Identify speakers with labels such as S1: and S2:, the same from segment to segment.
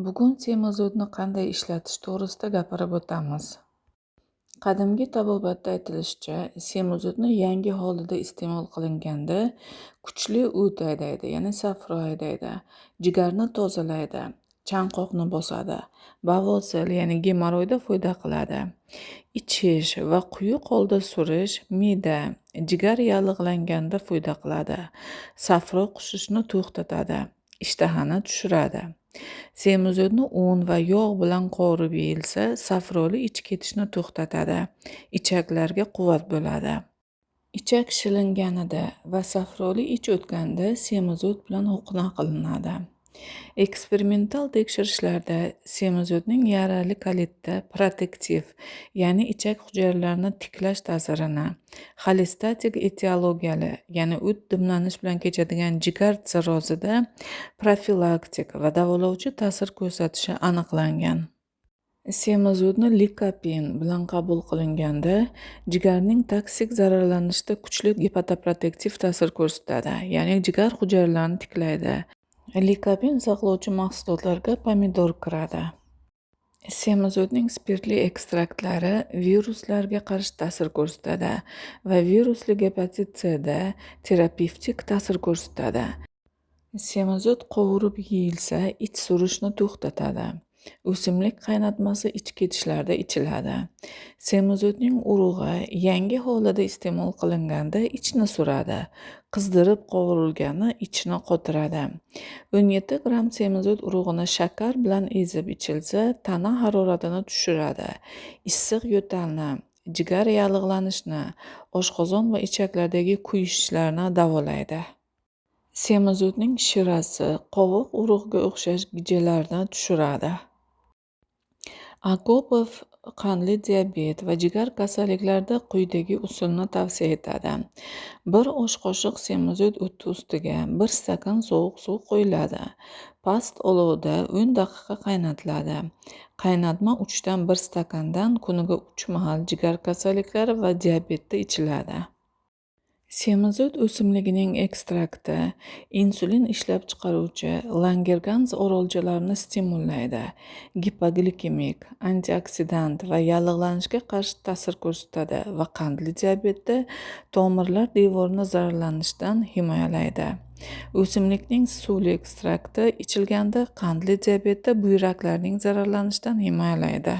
S1: Bugun semizodni qanday ishlatish to'g'risida gapirib o'tamiz. Qadimgi tabobatda aytilishicha, semizodni yangi holida iste'mol qilinganda kuchli o't haydaydi, ya'ni safro haydaydi, jigarni tozalaydi, chanqoqni bosadi, bavosir, ya'ni gemoroyda foyda qiladi. Ichish va quyuq holda surish me'da, jigar yallig'langanda foyda qiladi. Safro qusishni to'xtatadi, ishtahani tushiradi. Semizodni un va yog' bilan qovurib yeyilsa, safroli ich ketishni to'xtatadi, ichaklarga quvvat bo'ladi. Ichak shilinganida va safroli ich o'tganda semizod bilan o'qna qilinadi. Eksperimental tekshirishlarda semizodning yarali kalitda protektiv, ya'ni ichak hujayralarini tiklash ta'sirini, xolestatik etiologiyali, ya'ni o't dimlanish bilan kechadigan jigar sirrozida profilaktik va davolovchi ta'sir ko'rsatishi aniqlangan. Semizodni likopin bilan qabul qilinganda jigarning toksik zararlanishida kuchli gepatoprotektiv ta'sir ko'rsatadi, ya'ni jigar hujayralarini tiklaydi. Likopin saqlovchi mahsulotlarga pomidor kiradi. Semizodning spirtli ekstraktlari viruslarga qarshi ta'sir ko'rsatadi va virusli gepatit Cda terapevtik ta'sir ko'rsatadi. Semizod qovurib yeyilsa, ich surishni to'xtatadi. O'simlik qaynatmasi ich ketishlarda ichiladi. Semizodning urug'i yangi holida iste'mol qilinganda ichni suradi. Qizdirib qovurilgani ichni qotiradi. 17 gramm semizod urug'ini shakar bilan ezib ichilsa, tana haroratini tushiradi. Issiq yo'talni, jigar yallig'lanishni, oshqozon va ichaklardagi kuyishishlarni davolaydi. Semizodning shirasi qovoq urug'iga o'xshash gijalarni tushiradi. Akopov qandli diabet va jigar kasalliklarida quyidagi usulni tavsiya etadi. 1 osh qoshiq semizod o'ti ustiga 1 stakan sovuq suv qo'yiladi. Past olovda 10 daqiqa qaynatiladi. Qaynatma 3 dan 1 stakandan kuniga 3 mahal jigar kasalliklari va diabetda ichiladi. Semizod o'simligining ekstrakti insulin ishlab chiqaruvchi Langergans orolchalarini stimullaydi, gipoglikemik, antioksidant va yallig'lanishga qarshi ta'sir ko'rsatadi va qandli diabetda tomirlar devorini zararlanishdan himoyalaydi. O'simlikning suvli ekstrakti ichilganda qandli diabetda buyraklarning zararlanishidan himoyalaydi.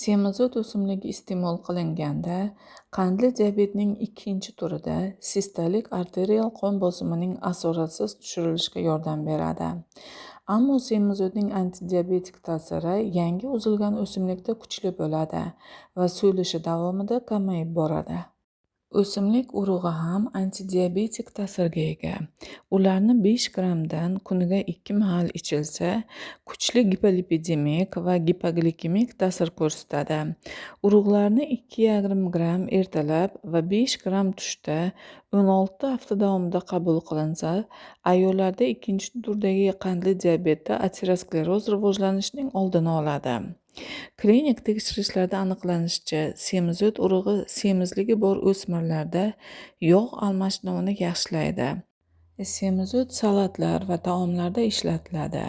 S1: Semizod o'simligi iste'mol qilinganda qandli diabetning ikkinchi turida sistolik arterial qon bosimining asoratsiz tushirilishiga yordam beradi. Ammo semizodning antidiabetik ta'siri yangi uzilgan o'simlikda kuchli bo'ladi va so'lishi davomida kamayib boradi. O'simlik urug'i ham antidiabetik ta'sirga ega. Ularni 5 grammdan kuniga 2 mahal ichilsa, kuchli gipolipidemik va gipoglikemik ta'sir ko'rsatadi. Urug'larni 2,5 gramm ertalab va 5 gramm tushda 16 hafta davomida qabul qilinsa, ayollarda ikkinchi turdagi qandli diabetda ateroskleroz rivojlanishining oldini oladi. Klinik tekshirishlarda aniqlanishicha, semizod urug'i semizligi bor o'smirlarda yog' almashinuvini yaxshilaydi. Semizod salatlar va taomlarda ishlatiladi.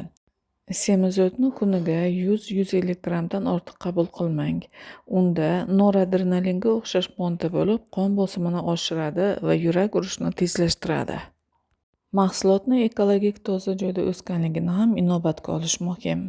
S1: Semizodni kuniga 100-150 grammdan ortiq qabul qilmang. Unda noradrenalinga o'xshash modda bo'lib, qon bosimini oshiradi va yurak urishini tezlashtiradi. Mahsulotni ekologik toza joyda o'sganligini ham inobatga olish muhim.